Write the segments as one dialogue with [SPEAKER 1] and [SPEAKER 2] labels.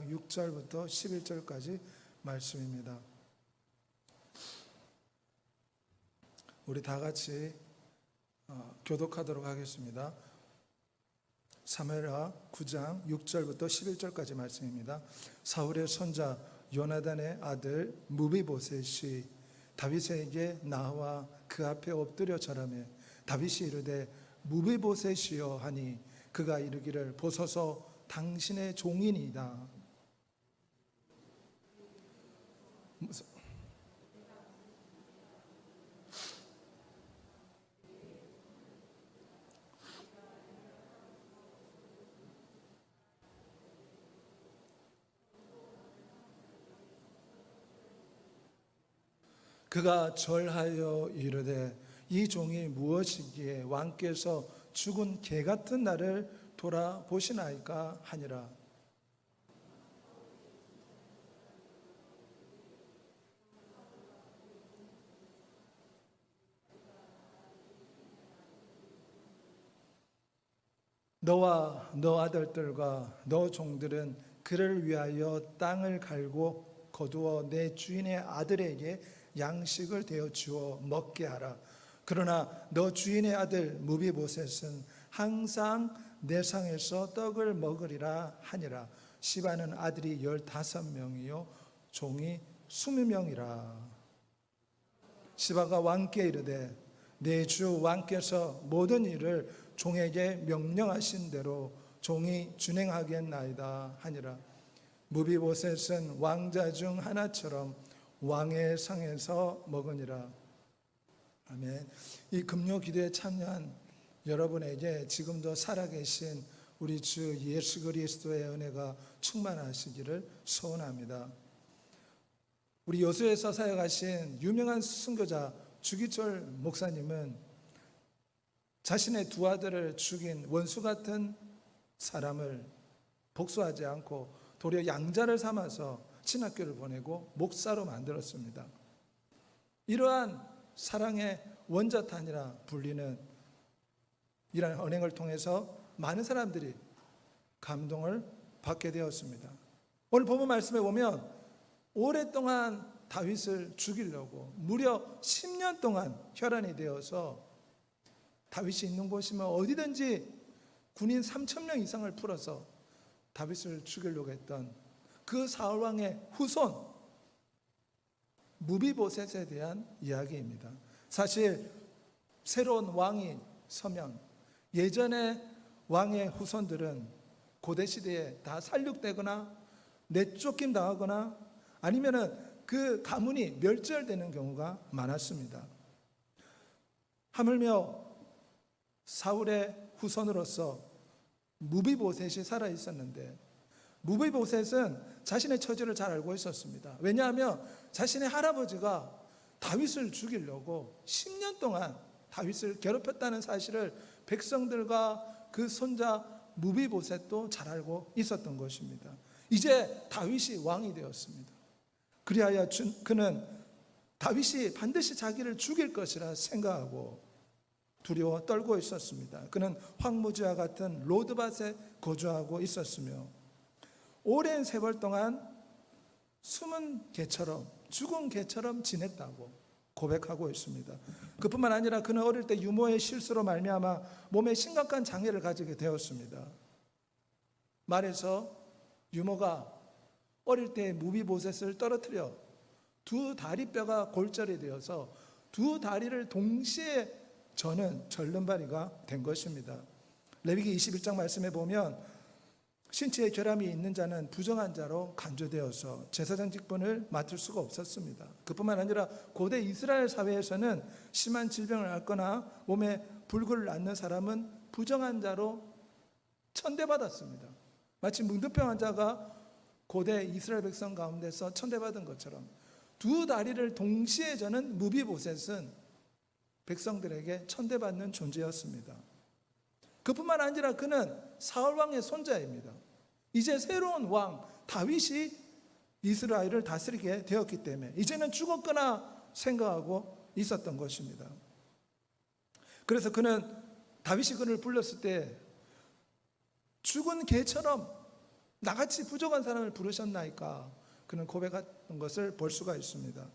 [SPEAKER 1] 6절부터 11절까지 말씀입니다. 우리 다 같이 교독하도록 하겠습니다. 사무엘하 9장 6절부터 11절까지 말씀입니다. 사울의 손자 요나단의 아들 무비보셋이 다윗에게 나와 그 앞에 엎드려 절하며 다윗이 이르되 무비보셋이여 하니 그가 이르기를 보소서 당신의 종이니이다. 그가 절하여 이르되 이 종이 무엇이기에 왕께서 죽은 개 같은 나를 돌아보시나이까 하니라. 너와 너 아들들과 너 종들은 그를 위하여 땅을 갈고 거두어 내 주인의 아들에게 양식을 되어 주어 먹게 하라. 그러나 너 주인의 아들 무비보셋은 항상 내 상에서 떡을 먹으리라 하니라. 시바는 아들이 15명이요 종이 20명이라. 시바가 왕께 이르되 내 주 왕께서 모든 일을 종에게 명령하신 대로 종이 준행하겠나이다 하니라. 무비보셋은 왕자 중 하나처럼 왕의 상에서 먹으니라. 아멘. 이 금요 기도에 참여한 여러분에게 지금도 살아계신 우리 주 예수 그리스도의 은혜가 충만하시기를 소원합니다. 우리 여수에서 사역하신 유명한 순교자 주기철 목사님은 자신의 두 아들을 죽인 원수 같은 사람을 복수하지 않고 도리어 양자를 삼아서 신학교를 보내고 목사로 만들었습니다. 이러한 사랑의 원자탄이라 불리는 이러한 언행을 통해서 많은 사람들이 감동을 받게 되었습니다. 오늘 본문 말씀에 보면 오랫동안 다윗을 죽이려고 무려 10년 동안 혈안이 되어서 다윗이 있는 곳이면 어디든지 군인 3,000명 이상을 풀어서 다윗을 죽이려고 했던 그 사울왕의 후손 무비보셋에 대한 이야기입니다. 사실 새로운 왕이 서면 예전의 왕의 후손들은 고대시대에 다 살육되거나 내쫓김 당하거나 아니면은 그 가문이 멸절되는 경우가 많았습니다. 하물며 사울의 후손으로서 무비보셋이 살아 있었는데 무비보셋은 자신의 처지를 잘 알고 있었습니다. 왜냐하면 자신의 할아버지가 다윗을 죽이려고 10년 동안 다윗을 괴롭혔다는 사실을 백성들과 그 손자 무비보셋도 잘 알고 있었던 것입니다. 이제 다윗이 왕이 되었습니다. 그리하여 그는 다윗이 반드시 자기를 죽일 것이라 생각하고 두려워 떨고 있었습니다. 그는 황무지와 같은 로드밭에 거주하고 있었으며 오랜 세월 동안 숨은 개처럼 죽은 개처럼 지냈다고 고백하고 있습니다. 그뿐만 아니라 그는 어릴 때 유모의 실수로 말미암아 몸에 심각한 장애를 가지게 되었습니다. 말해서 유모가 어릴 때 무비보셋을 떨어뜨려 두 다리뼈가 골절이 되어서 두 다리를 동시에 저는 절름발이가 된 것입니다. 레위기 21장 말씀에 보면 신체에 결함이 있는 자는 부정한 자로 간주되어서 제사장 직분을 맡을 수가 없었습니다. 그뿐만 아니라 고대 이스라엘 사회에서는 심한 질병을 앓거나 몸에 불구를 낳는 사람은 부정한 자로 천대받았습니다. 마치 문둥병 환자가 고대 이스라엘 백성 가운데서 천대받은 것처럼 두 다리를 동시에 저는 무비보셋은 백성들에게 천대받는 존재였습니다. 그뿐만 아니라 그는 사울왕의 손자입니다. 이제 새로운 왕 다윗이 이스라엘을 다스리게 되었기 때문에 이제는 죽었거나 생각하고 있었던 것입니다. 그래서 그는 다윗이 그를 불렀을 때 죽은 개처럼 나같이 부족한 사람을 부르셨나이까? 그는 고백하는 것을 볼 수가 있습니다.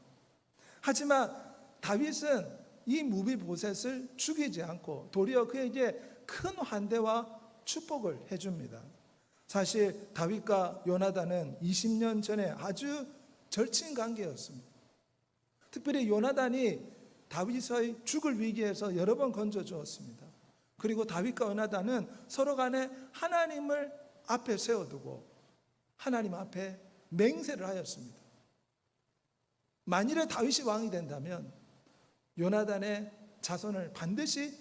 [SPEAKER 1] 하지만 다윗은 이 무비보셋을 죽이지 않고 도리어 그에게 큰 환대와 축복을 해줍니다. 사실 다윗과 요나단은 20년 전에 아주 절친 관계였습니다. 특별히 요나단이 다윗의 죽을 위기에서 여러 번 건져주었습니다. 그리고 다윗과 요나단은 서로 간에 하나님을 앞에 세워두고 하나님 앞에 맹세를 하였습니다. 만일에 다윗이 왕이 된다면 요나단의 자손을 반드시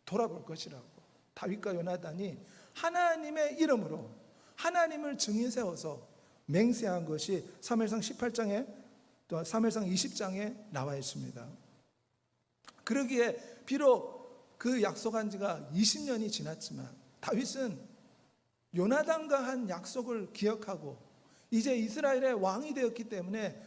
[SPEAKER 1] 돌아볼 것이라고 다윗과 요나단이 하나님의 이름으로 하나님을 증인 세워서 맹세한 것이 사무엘상 18장에 또 사무엘상 20장에 나와 있습니다. 그러기에 비록 그 약속한 지가 20년이 지났지만 다윗은 요나단과 한 약속을 기억하고 이제 이스라엘의 왕이 되었기 때문에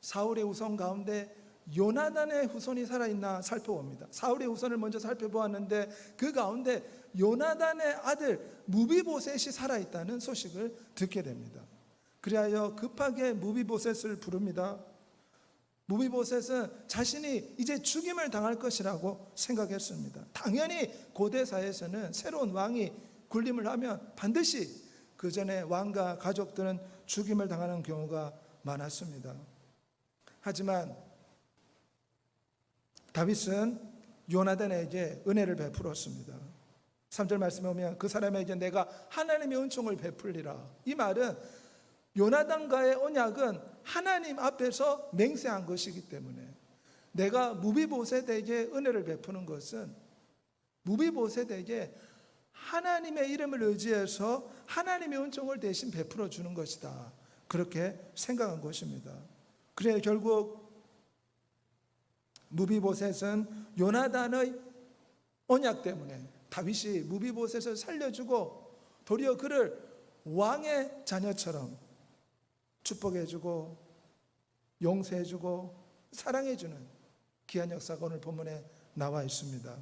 [SPEAKER 1] 사울의 후손 가운데 요나단의 후손이 살아있나 살펴봅니다. 사울의 후손을 먼저 살펴보았는데 그 가운데 요나단의 아들 무비보셋이 살아있다는 소식을 듣게 됩니다. 그리하여 급하게 무비보셋을 부릅니다. 무비보셋은 자신이 이제 죽임을 당할 것이라고 생각했습니다. 당연히 고대사에서는 새로운 왕이 군림을 하면 반드시 그 전에 왕과 가족들은 죽임을 당하는 경우가 많았습니다. 하지만 다윗은 요나단에게 은혜를 베풀었습니다. 3절 말씀에 보면 그 사람에게 내가 하나님의 은총을 베풀리라. 이 말은 요나단과의 언약은 하나님 앞에서 맹세한 것이기 때문에 내가 무비보셋에게 은혜를 베푸는 것은 무비보셋에게 하나님의 이름을 의지해서 하나님의 은총을 대신 베풀어 주는 것이다. 그렇게 생각한 것입니다. 그래 결국 무비보셋은 요나단의 언약 때문에 다윗이 무비보셋을 살려주고 도리어 그를 왕의 자녀처럼 축복해주고 용서해주고 사랑해주는 귀한 역사가 오늘 본문에 나와 있습니다.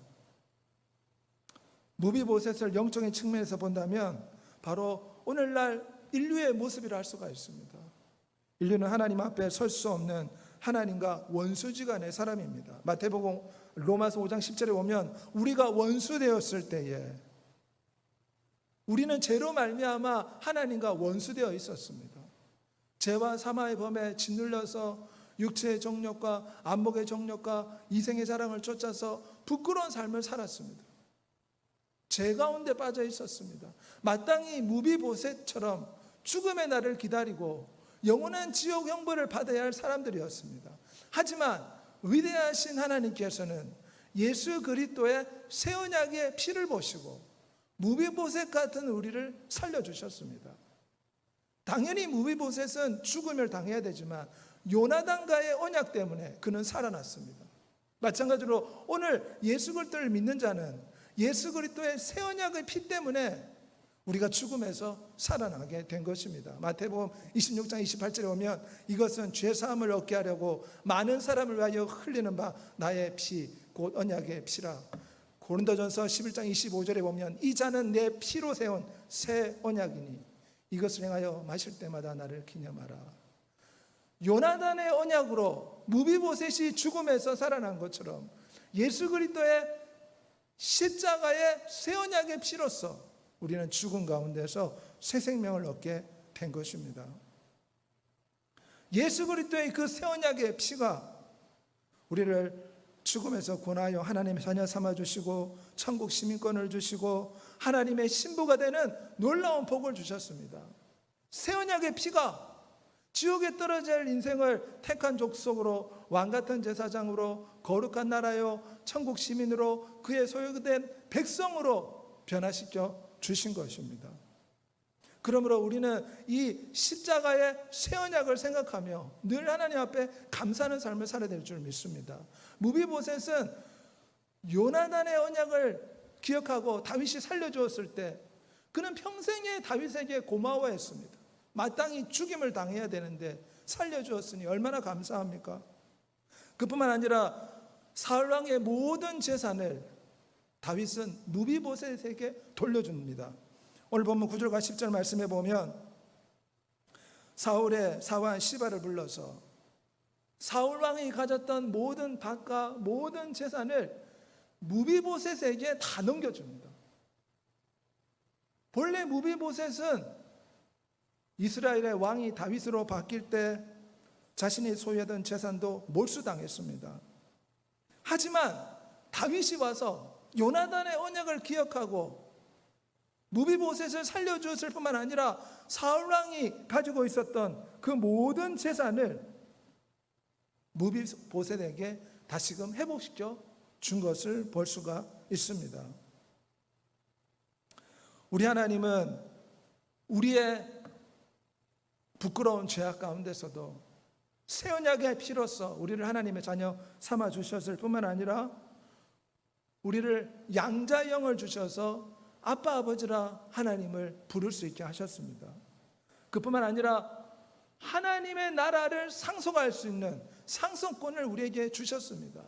[SPEAKER 1] 무비보셋을 영적인 측면에서 본다면 바로 오늘날 인류의 모습이라 할 수가 있습니다. 인류는 하나님 앞에 설 수 없는 하나님과 원수지간의 사람입니다. 마태복음 로마서 5장 10절에 보면 우리가 원수 되었을 때에 우리는 죄로 말미암아 하나님과 원수되어 있었습니다. 죄와 사마의 범에 짓눌려서 육체의 정욕과 안목의 정욕과 이생의 자랑을 쫓아서 부끄러운 삶을 살았습니다. 죄 가운데 빠져 있었습니다. 마땅히 무비보셋처럼 죽음의 날을 기다리고 영원한 지옥 형벌을 받아야 할 사람들이었습니다. 하지만 위대하신 하나님께서는 예수 그리스도의 새 언약의 피를 보시고 무비보셋 같은 우리를 살려주셨습니다. 당연히 무비보셋은 죽음을 당해야 되지만 요나단과의 언약 때문에 그는 살아났습니다. 마찬가지로 오늘 예수 그리스도를 믿는 자는 예수 그리스도의 새 언약의 피 때문에 우리가 죽음에서 살아나게 된 것입니다. 마태복음 26장 28절에 보면 이것은 죄사함을 얻게 하려고 많은 사람을 위하여 흘리는 바 나의 피 곧 언약의 피라. 고린도전서 11장 25절에 보면 이 잔은 내 피로 세운 새 언약이니 이것을 행하여 마실 때마다 나를 기념하라. 요나단의 언약으로 무비보셋이 죽음에서 살아난 것처럼 예수 그리스도의 십자가의 새 언약의 피로서 우리는 죽음 가운데서 새 생명을 얻게 된 것입니다. 예수 그리스도의 그 새 언약의 피가 우리를 죽음에서 구원하여 하나님의 자녀 삼아주시고 천국 시민권을 주시고 하나님의 신부가 되는 놀라운 복을 주셨습니다. 새 언약의 피가 지옥에 떨어질 인생을 택한 족속으로 왕같은 제사장으로 거룩한 나라요 천국 시민으로 그의 소유된 백성으로 변화시켜 주신 것입니다. 그러므로 우리는 이 십자가의 새 언약을 생각하며 늘 하나님 앞에 감사하는 삶을 살아야 될 줄 믿습니다. 무비보셋은 요나단의 언약을 기억하고 다윗이 살려주었을 때 그는 평생에 다윗에게 고마워했습니다. 마땅히 죽임을 당해야 되는데 살려주었으니 얼마나 감사합니까? 그뿐만 아니라 사울 왕의 모든 재산을 다윗은 무비보셋에게 돌려줍니다. 오늘 본문 9절과 10절 말씀해 보면 사울의 사환 시바를 불러서 사울 왕이 가졌던 모든 밭과 모든 재산을 무비보셋에게 다 넘겨줍니다. 본래 무비보셋은 이스라엘의 왕이 다윗으로 바뀔 때 자신이 소유하던 재산도 몰수당했습니다. 하지만 다윗이 와서 요나단의 언약을 기억하고 무비보셋을 살려주었을 뿐만 아니라 사울 왕이 가지고 있었던 그 모든 재산을 무비보셋에게 다시금 회복시켜 준 것을 볼 수가 있습니다. 우리 하나님은 우리의 부끄러운 죄악 가운데서도 새 언약의 피로써 우리를 하나님의 자녀 삼아 주셨을 뿐만 아니라 우리를 양자의 영을 주셔서 아빠 아버지라 하나님을 부를 수 있게 하셨습니다. 그뿐만 아니라 하나님의 나라를 상속할 수 있는 상속권을 우리에게 주셨습니다.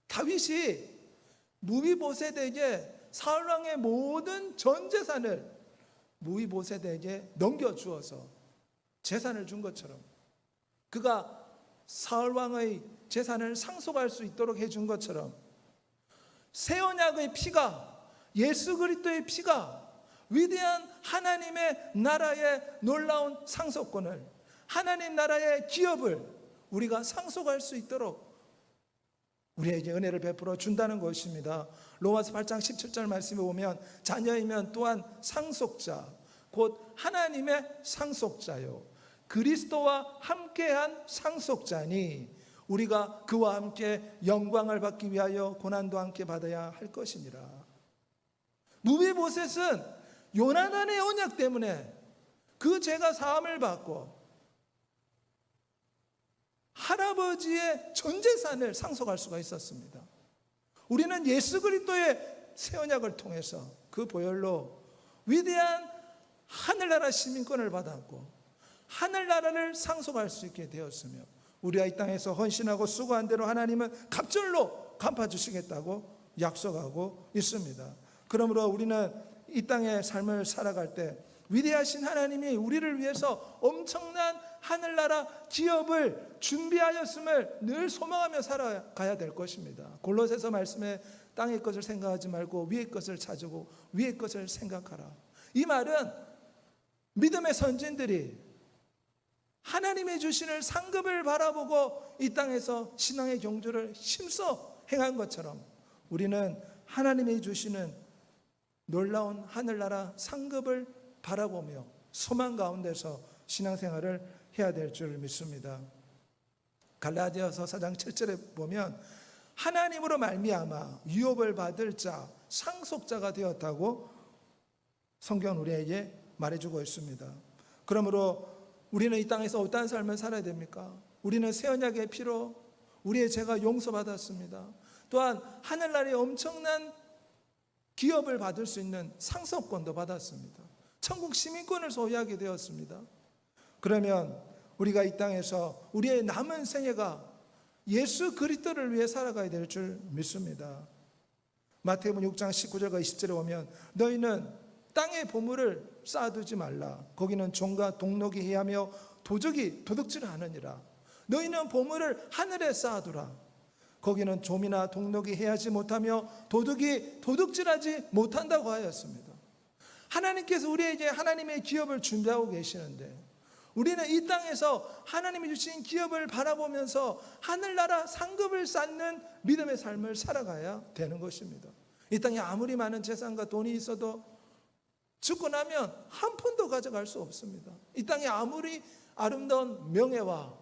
[SPEAKER 1] 다윗이 무비보셋에게 사울 왕의 모든 전 재산을 무비보셋에게 넘겨주어서 재산을 준 것처럼 그가 사울 왕의 재산을 상속할 수 있도록 해준 것처럼 새 언약의 피가 예수 그리스도의 피가 위대한 하나님의 나라의 놀라운 상속권을 하나님 나라의 기업을 우리가 상속할 수 있도록 우리에게 은혜를 베풀어 준다는 것입니다. 로마서 8장 17절 말씀에 보면 자녀이면 또한 상속자 곧 하나님의 상속자요 그리스도와 함께한 상속자니 우리가 그와 함께 영광을 받기 위하여 고난도 함께 받아야 할 것이니라. 무비보셋은 요나단의 언약 때문에 그 죄가 사함을 받고 할아버지의 전 재산을 상속할 수가 있었습니다. 우리는 예수 그리스도의 새 언약을 통해서 그 보혈로 위대한 하늘나라 시민권을 받았고 하늘나라를 상속할 수 있게 되었으며 우리가 이 땅에서 헌신하고 수고한 대로 하나님은 갑절로 갚아주시겠다고 약속하고 있습니다. 그러므로 우리는 이 땅의 삶을 살아갈 때 위대하신 하나님이 우리를 위해서 엄청난 하늘나라 기업을 준비하였음을 늘 소망하며 살아가야 될 것입니다. 골로새서 말씀에 땅의 것을 생각하지 말고 위의 것을 찾고 위의 것을 생각하라. 이 말은 믿음의 선진들이 하나님의 주시는 상급을 바라보고 이 땅에서 신앙의 경주를 힘써 행한 것처럼 우리는 하나님이 주시는 놀라운 하늘나라 상급을 바라보며 소망 가운데서 신앙생활을 해야 될 줄 믿습니다. 갈라디아서 4장 7절에 보면 하나님으로 말미암아 유업을 받을 자 상속자가 되었다고 성경은 우리에게 말해주고 있습니다. 그러므로 우리는 이 땅에서 어떠한 삶을 살아야 됩니까? 우리는 새 언약의 피로 우리의 죄가 용서받았습니다. 또한 하늘나라의 엄청난 기업을 받을 수 있는 상속권도 받았습니다. 천국 시민권을 소유하게 되었습니다. 그러면 우리가 이 땅에서 우리의 남은 생애가 예수 그리스도를 위해 살아가야 될 줄 믿습니다. 마태복음 6장 19절과 20절에 보면 너희는 땅의 보물을 쌓아두지 말라. 거기는 종과 동록이 해하며 도적이 도둑질하느니라. 너희는 보물을 하늘에 쌓아두라. 거기는 좀이나 동록이 해하지 못하며 도둑이 도둑질하지 못한다고 하였습니다. 하나님께서 우리에게 하나님의 기업을 준비하고 계시는데 우리는 이 땅에서 하나님이 주신 기업을 바라보면서 하늘나라 상급을 쌓는 믿음의 삶을 살아가야 되는 것입니다. 이 땅에 아무리 많은 재산과 돈이 있어도 죽고 나면 한 푼도 가져갈 수 없습니다. 이 땅에 아무리 아름다운 명예와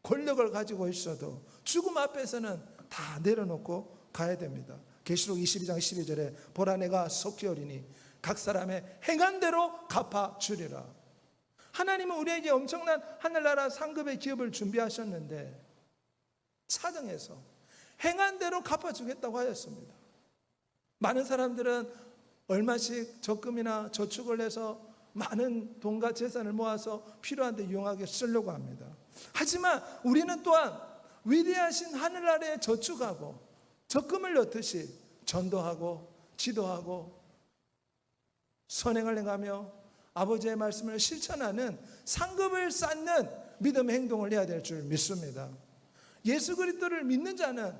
[SPEAKER 1] 권력을 가지고 있어도 죽음 앞에서는 다 내려놓고 가야 됩니다. 계시록 22장 12절에 보라 내가 속히 오리니 각 사람의 행한 대로 갚아주리라. 하나님은 우리에게 엄청난 하늘나라 상급의 기업을 준비하셨는데 차정해서 행한 대로 갚아주겠다고 하였습니다. 많은 사람들은 얼마씩 적금이나 저축을 해서 많은 돈과 재산을 모아서 필요한 데 이용하게 쓰려고 합니다. 하지만 우리는 또한 위대하신 하늘나라에 저축하고 적금을 넣듯이 전도하고 지도하고 선행을 행하며 아버지의 말씀을 실천하는 상급을 쌓는 믿음의 행동을 해야 될 줄 믿습니다. 예수 그리스도를 믿는 자는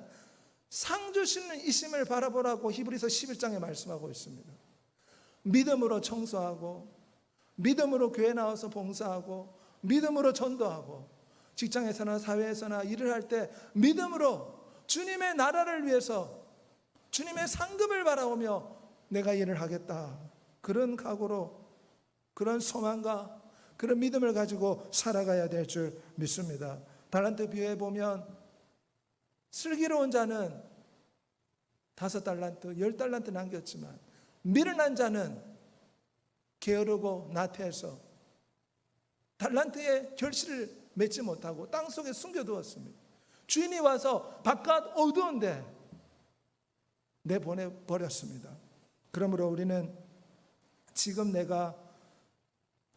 [SPEAKER 1] 상 주시는 이심을 바라보라고 히브리서 11장에 말씀하고 있습니다. 믿음으로 청소하고, 믿음으로 교회 나와서 봉사하고, 믿음으로 전도하고, 직장에서나 사회에서나 일을 할 때 믿음으로 주님의 나라를 위해서 주님의 상급을 바라보며 내가 일을 하겠다, 그런 각오로, 그런 소망과 그런 믿음을 가지고 살아가야 될 줄 믿습니다. 달란트 비유에 보면 슬기로운 자는 5달란트, 10달란트 남겼지만 미련한 자는 게으르고 나태해서 달란트의 결실을 맺지 못하고 땅속에 숨겨두었습니다. 주인이 와서 바깥 어두운데 내보내버렸습니다. 그러므로 우리는 지금 내가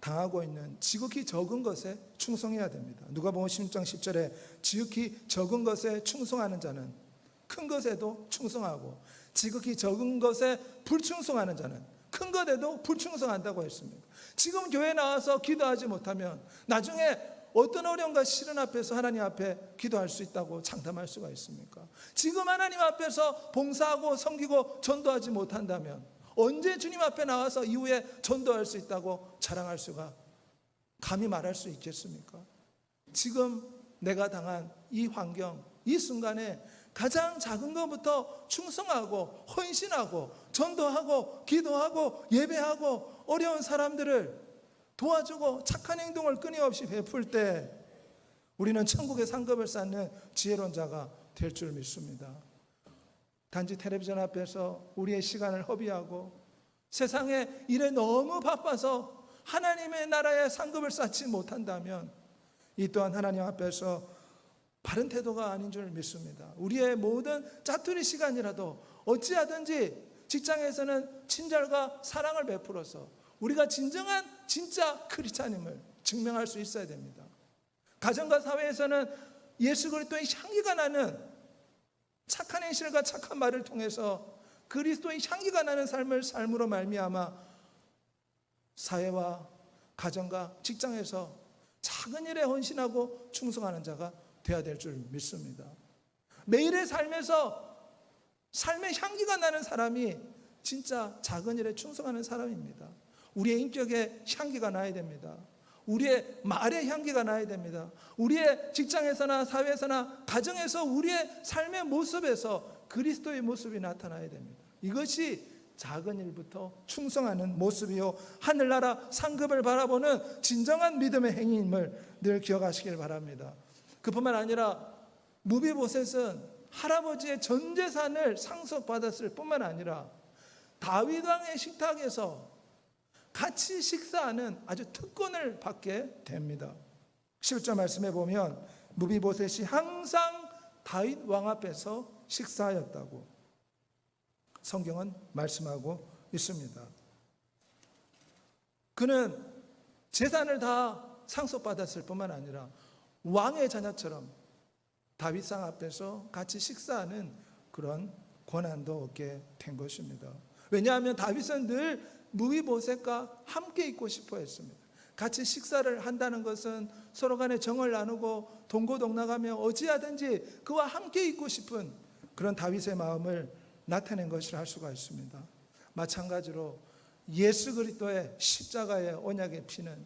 [SPEAKER 1] 당하고 있는 지극히 적은 것에 충성해야 됩니다. 누가복음 16장 10절에 지극히 적은 것에 충성하는 자는 큰 것에도 충성하고, 지극히 적은 것에 불충성하는 자는 큰 것에도 불충성한다고 했습니다. 지금 교회 나와서 기도하지 못하면 나중에 어떤 어려움과 시련 앞에서 하나님 앞에 기도할 수 있다고 장담할 수가 있습니까? 지금 하나님 앞에서 봉사하고 섬기고 전도하지 못한다면 언제 주님 앞에 나와서 이후에 전도할 수 있다고 자랑할 수가, 감히 말할 수 있겠습니까? 지금 내가 당한 이 환경, 이 순간에 가장 작은 것부터 충성하고 헌신하고 전도하고 기도하고 예배하고 어려운 사람들을 도와주고 착한 행동을 끊임없이 베풀 때 우리는 천국의 상급을 쌓는 지혜로운 자가 될 줄 믿습니다. 단지 텔레비전 앞에서 우리의 시간을 허비하고 세상의 일에 너무 바빠서 하나님의 나라의 상급을 쌓지 못한다면 이 또한 하나님 앞에서 바른 태도가 아닌 줄 믿습니다. 우리의 모든 짜투리 시간이라도 어찌하든지 직장에서는 친절과 사랑을 베풀어서 우리가 진정한 진짜 크리스찬임을 증명할 수 있어야 됩니다. 가정과 사회에서는 예수 그리스도의 향기가 나는 착한 행실과 착한 말을 통해서 그리스도의 향기가 나는 삶을 삶으로 말미암아 사회와 가정과 직장에서 작은 일에 헌신하고 충성하는 자가 되어야 될 줄 믿습니다. 매일의 삶에서 삶의 향기가 나는 사람이 진짜 작은 일에 충성하는 사람입니다. 우리의 인격에 향기가 나야 됩니다. 우리의 말에 향기가 나야 됩니다. 우리의 직장에서나 사회에서나 가정에서 우리의 삶의 모습에서 그리스도의 모습이 나타나야 됩니다. 이것이 작은 일부터 충성하는 모습이요 하늘나라 상급을 바라보는 진정한 믿음의 행위임을 늘 기억하시길 바랍니다. 그뿐만 아니라 무비보셋은 할아버지의 전 재산을 상속받았을 뿐만 아니라 다윗 왕의 식탁에서 같이 식사하는 아주 특권을 받게 됩니다. 11절 말씀에 보면 무비보셋이 항상 다윗 왕 앞에서 식사하였다고 성경은 말씀하고 있습니다. 그는 재산을 다 상속받았을 뿐만 아니라 왕의 자녀처럼 다윗상 앞에서 같이 식사하는 그런 권한도 얻게 된 것입니다. 왜냐하면 다윗은 늘 무비보셋과 함께 있고 싶어 했습니다. 같이 식사를 한다는 것은 서로 간에 정을 나누고 동고동락하며 어찌하든지 그와 함께 있고 싶은 그런 다윗의 마음을 나타낸 것이라 할 수가 있습니다. 마찬가지로 예수 그리스도의 십자가의 언약의 피는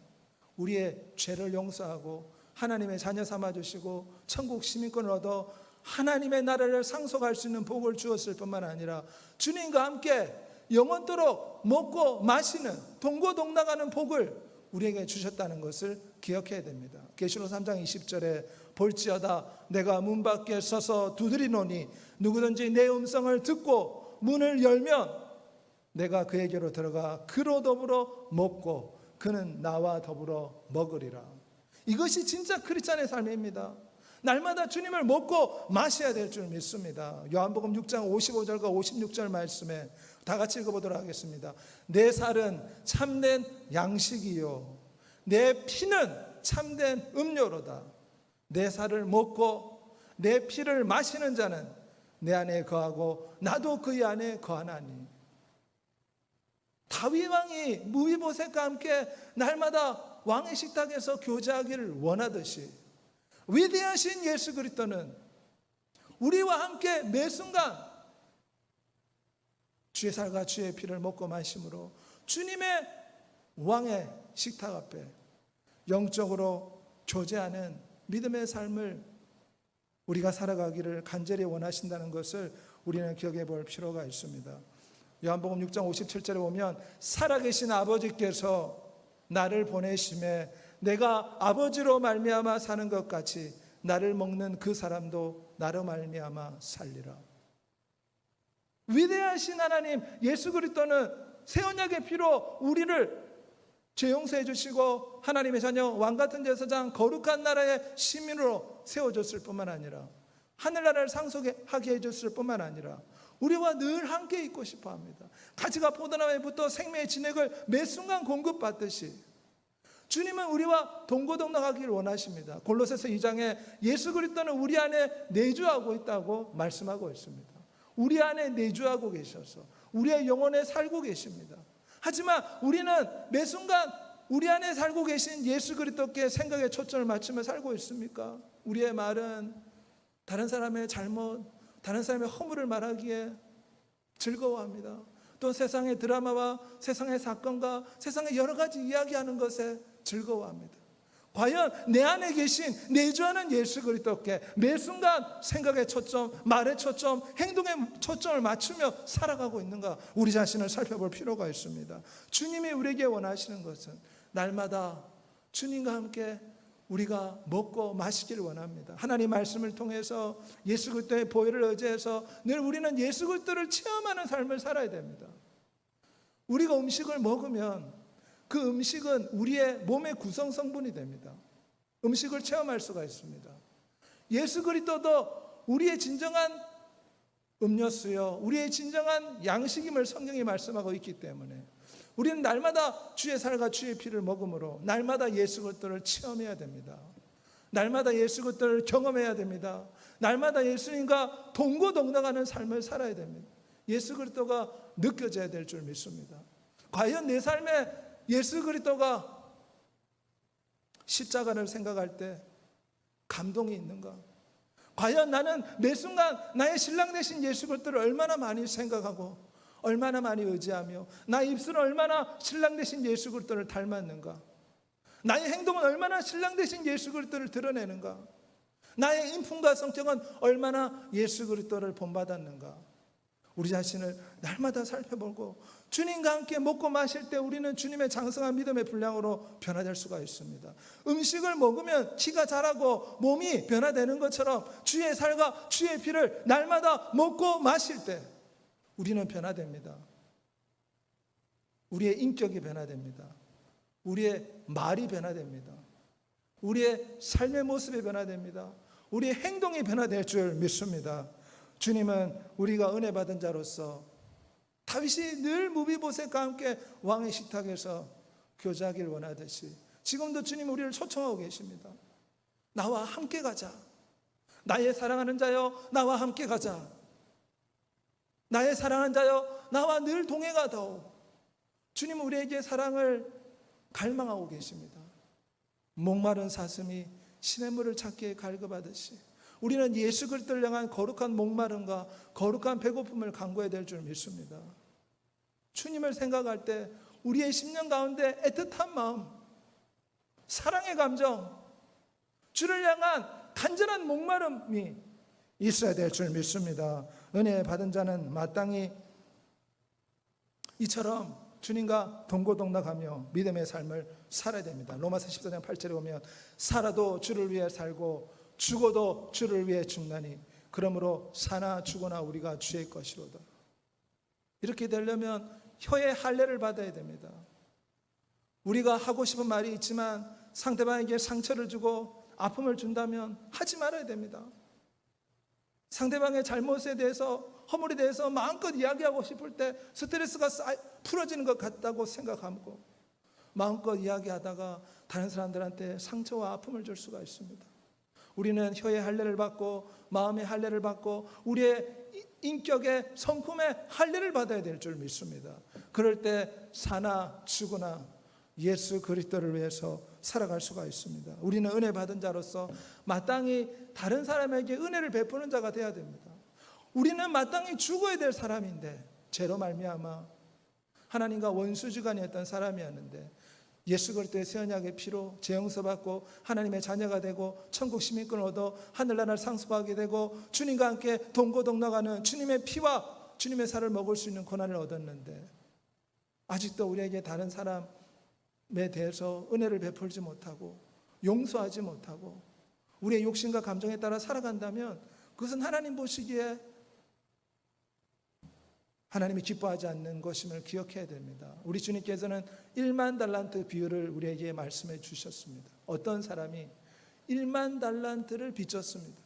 [SPEAKER 1] 우리의 죄를 용서하고 하나님의 자녀 삼아주시고 천국 시민권을 얻어 하나님의 나라를 상속할 수 있는 복을 주었을 뿐만 아니라 주님과 함께 영원토록 먹고 마시는 동고동락하는 복을 우리에게 주셨다는 것을 기억해야 됩니다. 계시록 3장 20절에 볼지어다 내가 문 밖에 서서 두드리노니 누구든지 내 음성을 듣고 문을 열면 내가 그에게로 들어가 그로 더불어 먹고 그는 나와 더불어 먹으리라. 이것이 진짜 크리스찬의 삶입니다. 날마다 주님을 먹고 마셔야 될 줄 믿습니다. 요한복음 6장 55절과 56절 말씀에 다 같이 읽어보도록 하겠습니다. 내 살은 참된 양식이요 내 피는 참된 음료로다. 내 살을 먹고 내 피를 마시는 자는 내 안에 거하고 나도 그의 안에 거하나니. 다윗 왕이 무비보셋과 함께 날마다 왕의 식탁에서 교제하기를 원하듯이 위대하신 예수 그리스도는 우리와 함께 매 순간 주의 살과 주의 피를 먹고 마심으로 주님의 왕의 식탁 앞에 영적으로 교제하는 믿음의 삶을 우리가 살아가기를 간절히 원하신다는 것을 우리는 기억해 볼 필요가 있습니다. 요한복음 6장 57절에 보면 살아계신 아버지께서 나를 보내심에 내가 아버지로 말미암아 사는 것 같이 나를 먹는 그 사람도 나로 말미암아 살리라. 위대하신 하나님 예수 그리스도는 새 언약의 피로 우리를 죄 용서해 주시고 하나님의 자녀 왕같은 제사장 거룩한 나라의 시민으로 세워줬을 뿐만 아니라 하늘나라를 상속하게 해줬을 뿐만 아니라 우리와 늘 함께 있고 싶어 합니다. 가지가 포도나무에부터 생명의 진액을 매 순간 공급받듯이 주님은 우리와 동고동락하기를 원하십니다. 골로새서 2장에 예수 그리스도는 우리 안에 내주하고 있다고 말씀하고 있습니다. 우리 안에 내주하고 계셔서 우리의 영혼에 살고 계십니다. 하지만 우리는 매 순간 우리 안에 살고 계신 예수 그리스도께 생각에 초점을 맞추며 살고 있습니까? 우리의 말은 다른 사람의 잘못, 다른 사람의 허물을 말하기에 즐거워합니다. 또 세상의 드라마와 세상의 사건과 세상의 여러 가지 이야기하는 것에 즐거워합니다. 과연 내 안에 계신 내주하는 예수 그리스도께 매 순간 생각의 초점, 말의 초점, 행동의 초점을 맞추며 살아가고 있는가 우리 자신을 살펴볼 필요가 있습니다. 주님이 우리에게 원하시는 것은 날마다 주님과 함께 우리가 먹고 마시기를 원합니다. 하나님 말씀을 통해서 예수 그리스도의 보혈을 의지해서 늘 우리는 예수 그리스도를 체험하는 삶을 살아야 됩니다. 우리가 음식을 먹으면 그 음식은 우리의 몸의 구성 성분이 됩니다. 음식을 체험할 수가 있습니다. 예수 그리스도도 우리의 진정한 음료수요, 우리의 진정한 양식임을 성경이 말씀하고 있기 때문에 우리는 날마다 주의 살과 주의 피를 먹음으로 날마다 예수 그리스도를 체험해야 됩니다. 날마다 예수 그리스도를 경험해야 됩니다. 날마다 예수님과 동고동락하는 삶을 살아야 됩니다. 예수 그리스도가 느껴져야 될 줄 믿습니다. 과연 내 삶에 예수 그리스도가 십자가를 생각할 때 감동이 있는가? 과연 나는 매 순간 나의 신랑 되신 예수 그리스도를 얼마나 많이 생각하고 얼마나 많이 의지하며 나의 입술은 얼마나 신랑 되신 예수 그리스도를 닮았는가? 나의 행동은 얼마나 신랑 되신 예수 그리스도를 드러내는가? 나의 인품과 성격은 얼마나 예수 그리스도를 본받았는가? 우리 자신을 날마다 살펴보고 주님과 함께 먹고 마실 때 우리는 주님의 장성한 믿음의 분량으로 변화될 수가 있습니다. 음식을 먹으면 키가 자라고 몸이 변화되는 것처럼 주의 살과 주의 피를 날마다 먹고 마실 때 우리는 변화됩니다. 우리의 인격이 변화됩니다. 우리의 말이 변화됩니다. 우리의 삶의 모습이 변화됩니다. 우리의 행동이 변화될 줄 믿습니다. 주님은 우리가 은혜 받은 자로서 다윗이 늘 무비보셋과 함께 왕의 식탁에서 교제하기를 원하듯이 지금도 주님은 우리를 초청하고 계십니다. 나와 함께 가자. 나의 사랑하는 자여 나와 함께 가자. 나의 사랑하는 자여 나와 늘 동행하다오. 주님은 우리에게 사랑을 갈망하고 계십니다. 목마른 사슴이 시냇물을 찾기에 갈급하듯이 우리는 예수 그리스도를 향한 거룩한 목마름과 거룩한 배고픔을 간구해야 될 줄 믿습니다. 주님을 생각할 때 우리의 심령 가운데 애틋한 마음, 사랑의 감정, 주를 향한 간절한 목마름이 있어야 될 줄 믿습니다. 은혜 받은 자는 마땅히 이처럼 주님과 동고동락하며 믿음의 삶을 살아야 됩니다. 로마서 14장 8절에 보면 살아도 주를 위해 살고 죽어도 주를 위해 죽나니 그러므로 사나 죽어나 우리가 주의 것이로다. 이렇게 되려면 혀의 할례를 받아야 됩니다. 우리가 하고 싶은 말이 있지만 상대방에게 상처를 주고 아픔을 준다면 하지 말아야 됩니다. 상대방의 잘못에 대해서 허물에 대해서 마음껏 이야기하고 싶을 때 스트레스가 풀어지는 것 같다고 생각하고 마음껏 이야기하다가 다른 사람들한테 상처와 아픔을 줄 수가 있습니다. 우리는 혀의 할례를 받고 마음의 할례를 받고 우리의 인격의 성품의 할례를 받아야 될 줄 믿습니다. 그럴 때 사나 죽으나 예수 그리스도를 위해서 살아갈 수가 있습니다. 우리는 은혜 받은 자로서 마땅히 다른 사람에게 은혜를 베푸는 자가 되어야 됩니다. 우리는 마땅히 죽어야 될 사람인데 죄로 말미암아 하나님과 원수지간이었던 사람이었는데 예수 그리스도의 새 언약의 피로 죄 용서받고 하나님의 자녀가 되고 천국 시민권을 얻어 하늘나라를 상속하게 되고 주님과 함께 동고동락하는 주님의 피와 주님의 살을 먹을 수 있는 권한을 얻었는데 아직도 우리에게 다른 사람에 대해서 은혜를 베풀지 못하고 용서하지 못하고 우리의 욕심과 감정에 따라 살아간다면 그것은 하나님 보시기에 하나님이 기뻐하지 않는 것임을 기억해야 됩니다. 우리 주님께서는 1만 달란트 비유를 우리에게 말씀해 주셨습니다. 어떤 사람이 1만 달란트를 빚졌습니다.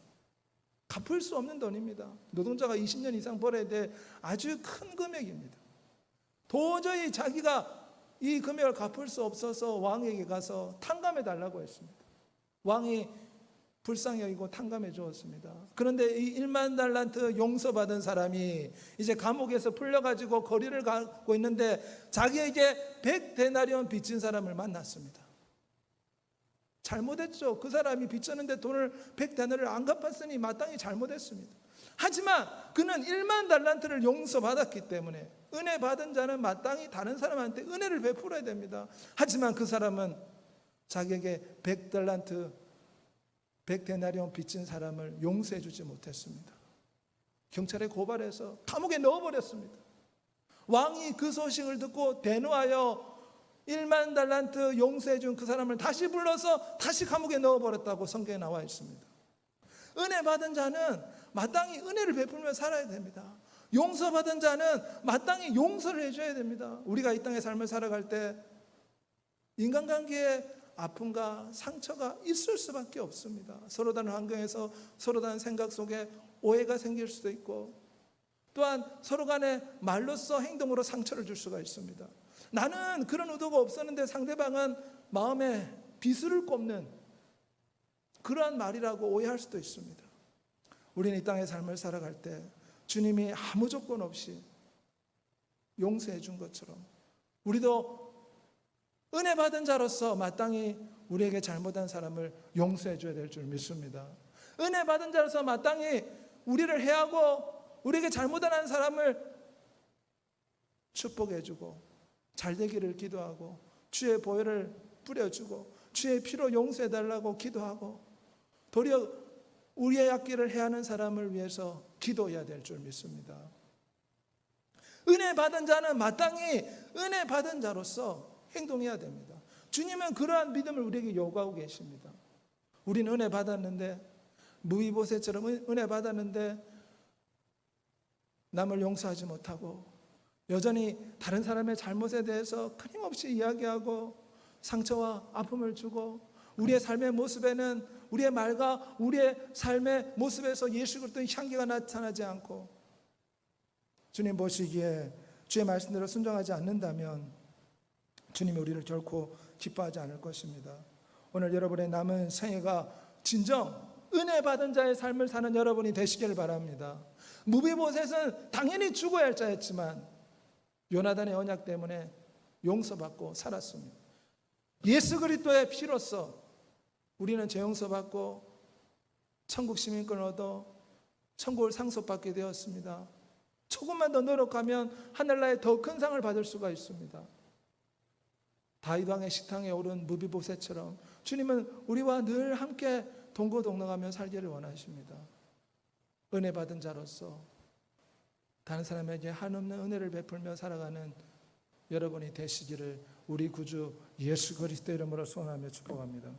[SPEAKER 1] 갚을 수 없는 돈입니다. 노동자가 20년 이상 벌어야 될 아주 큰 금액입니다. 도저히 자기가 이 금액을 갚을 수 없어서 왕에게 가서 탕감해 달라고 했습니다. 왕이 불쌍히 여기고 탕감해 주었습니다. 그런데 이 1만 달란트 용서받은 사람이 이제 감옥에서 풀려가지고 거리를 가고 있는데 자기에게 100데나리온 빚진 사람을 만났습니다. 잘못했죠. 그 사람이 빚졌는데 돈을 100데나리온을 안 갚았으니 마땅히 잘못했습니다. 하지만 그는 1만 달란트를 용서받았기 때문에 은혜 받은 자는 마땅히 다른 사람한테 은혜를 베풀어야 됩니다. 하지만 그 사람은 자기에게 100데나리온 빚진 사람을 용서해 주지 못했습니다. 경찰에 고발해서 감옥에 넣어버렸습니다. 왕이 그 소식을 듣고 대노하여 1만 달란트 용서해 준 그 사람을 다시 불러서 다시 감옥에 넣어버렸다고 성경에 나와 있습니다. 은혜 받은 자는 마땅히 은혜를 베풀며 살아야 됩니다. 용서받은 자는 마땅히 용서를 해줘야 됩니다. 우리가 이 땅의 삶을 살아갈 때 인간관계에 아픔과 상처가 있을 수밖에 없습니다. 서로 다른 환경에서 서로 다른 생각 속에 오해가 생길 수도 있고 또한 서로 간에 말로써 행동으로 상처를 줄 수가 있습니다. 나는 그런 의도가 없었는데 상대방은 마음에 비수를 꼽는 그러한 말이라고 오해할 수도 있습니다. 우리는 이 땅의 삶을 살아갈 때 주님이 아무 조건 없이 용서해 준 것처럼 우리도 은혜 받은 자로서 마땅히 우리에게 잘못한 사람을 용서해 줘야 될 줄 믿습니다. 은혜 받은 자로서 마땅히 우리를 해하고 우리에게 잘못한 사람을 축복해 주고 잘 되기를 기도하고 주의 보혈을 뿌려주고 주의 피로 용서해 달라고 기도하고 도리어 우리의 악기를 해하는 사람을 위해서 기도해야 될 줄 믿습니다. 은혜 받은 자는 마땅히 은혜 받은 자로서 행동해야 됩니다. 주님은 그러한 믿음을 우리에게 요구하고 계십니다. 우리는 은혜 받았는데 무비보셋처럼 은혜 받았는데 남을 용서하지 못하고 여전히 다른 사람의 잘못에 대해서 끊임없이 이야기하고 상처와 아픔을 주고 우리의 삶의 모습에는 우리의 말과 우리의 삶의 모습에서 예수 그리스도의 향기가 나타나지 않고 주님 보시기에 주의 말씀대로 순종하지 않는다면 주님이 우리를 결코 기뻐하지 않을 것입니다. 오늘 여러분의 남은 생애가 진정 은혜 받은 자의 삶을 사는 여러분이 되시기를 바랍니다. 무비보셋은 당연히 죽어야 할 자였지만 요나단의 언약 때문에 용서받고 살았습니다. 예수 그리스도의 피로써 우리는 죄 용서받고 천국 시민권을 얻어 천국을 상속받게 되었습니다. 조금만 더 노력하면 하늘나라의 더 큰 상을 받을 수가 있습니다. 다윗 왕의 식탁에 오른 무비보셋처럼 주님은 우리와 늘 함께 동고동락하며 살기를 원하십니다. 은혜 받은 자로서 다른 사람에게 한없는 은혜를 베풀며 살아가는 여러분이 되시기를 우리 구주 예수 그리스도 이름으로 소원하며 축복합니다.